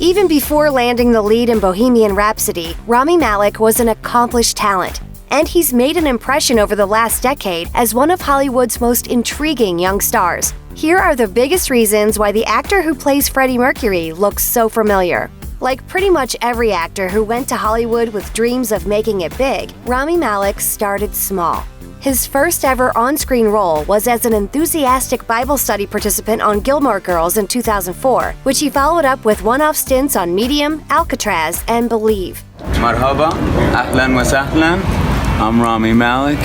Even before landing the lead in Bohemian Rhapsody, Rami Malek was an accomplished talent. And he's made an impression over the last decade as one of Hollywood's most intriguing young stars. Here are the biggest reasons why the actor who plays Freddie Mercury looks so familiar. Like pretty much every actor who went to Hollywood with dreams of making it big, Rami Malek started small. His first ever on-screen role was as an enthusiastic Bible study participant on Gilmore Girls in 2004, which he followed up with one-off stints on Medium, Alcatraz, and Believe. Marhaba, ahlan wa sahlan. I'm Rami Malek,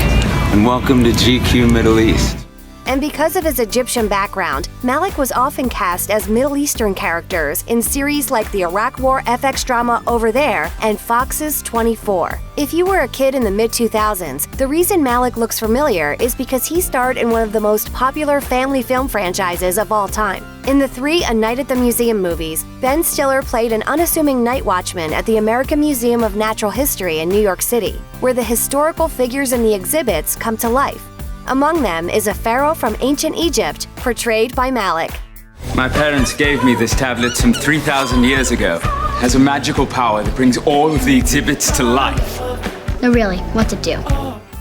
and welcome to GQ Middle East. And because of his Egyptian background, Malek was often cast as Middle Eastern characters in series like the Iraq War FX drama Over There and Fox's 24. If you were a kid in the mid-2000s, the reason Malek looks familiar is because he starred in one of the most popular family film franchises of all time. In the 3 A Night at the Museum movies, Ben Stiller played an unassuming night watchman at the American Museum of Natural History in New York City, where the historical figures in the exhibits come to life. Among them is a pharaoh from ancient Egypt, portrayed by Malek. My parents gave me this tablet some 3,000 years ago. It has a magical power that brings all of the exhibits to life. No, really, what's it do?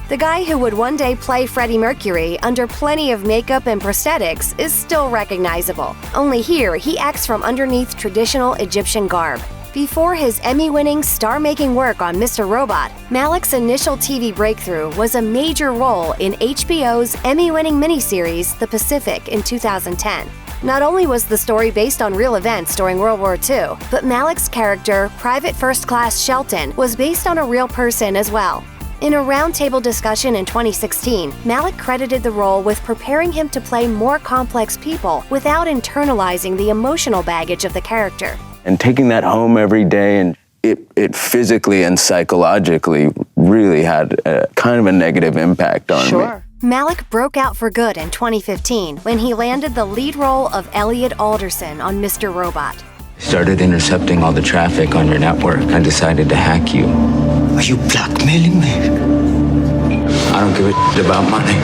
The guy who would one day play Freddie Mercury under plenty of makeup and prosthetics is still recognizable. Only here, he acts from underneath traditional Egyptian garb. Before his Emmy-winning, star-making work on Mr. Robot, Malek's initial TV breakthrough was a major role in HBO's Emmy-winning miniseries The Pacific in 2010. Not only was the story based on real events during World War II, but Malek's character, Private First Class Shelton, was based on a real person as well. In a roundtable discussion in 2016, Malek credited the role with preparing him to play more complex people without internalizing the emotional baggage of the character. And taking that home every day, and it physically and psychologically really had a kind of a negative impact on me. Malek broke out for good in 2015 when he landed the lead role of Elliot Alderson on Mr. Robot. Started intercepting all the traffic on your network. I decided to hack you. Are you blackmailing me? I don't give a shit about money.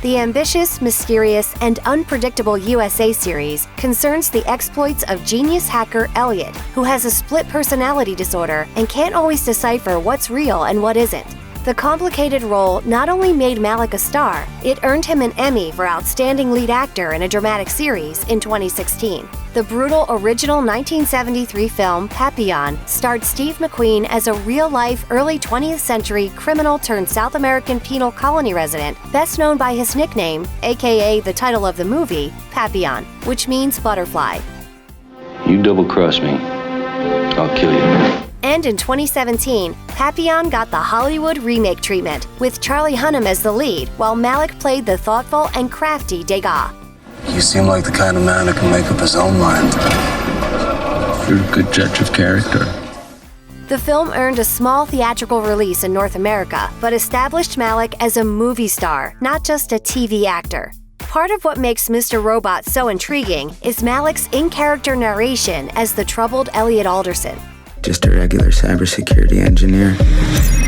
The ambitious, mysterious, and unpredictable USA series concerns the exploits of genius hacker Elliot, who has a split personality disorder and can't always decipher what's real and what isn't. The complicated role not only made Malek a star, it earned him an Emmy for Outstanding Lead Actor in a Dramatic Series in 2016. The brutal original 1973 film Papillon starred Steve McQueen as a real-life early 20th century criminal turned South American penal colony resident, best known by his nickname, aka the title of the movie, Papillon, which means butterfly. You double-cross me, I'll kill you. And in 2017, Papillon got the Hollywood remake treatment, with Charlie Hunnam as the lead, while Malek played the thoughtful and crafty Degas. You seem like the kind of man who can make up his own mind. You're a good judge of character. The film earned a small theatrical release in North America, but established Malek as a movie star, not just a TV actor. Part of what makes Mr. Robot so intriguing is Malek's in-character narration as the troubled Elliot Alderson. Just a regular cybersecurity engineer,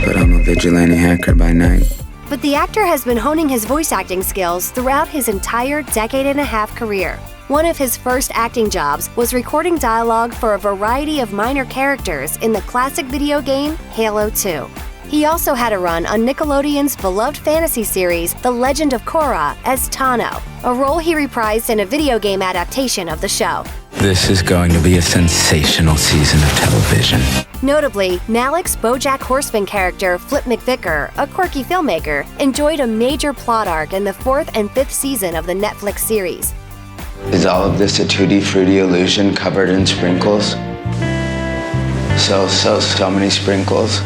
but I'm a vigilante hacker by night. But the actor has been honing his voice acting skills throughout his entire decade-and-a-half career. One of his first acting jobs was recording dialogue for a variety of minor characters in the classic video game Halo 2. He also had a run on Nickelodeon's beloved fantasy series The Legend of Korra as Tano, a role he reprised in a video game adaptation of the show. This is going to be a sensational season of television. Notably, Malek's BoJack Horseman character, Flip McVicker, a quirky filmmaker, enjoyed a major plot arc in the 4th and 5th season of the Netflix series. Is all of this a tutti frutti illusion covered in sprinkles? So many sprinkles.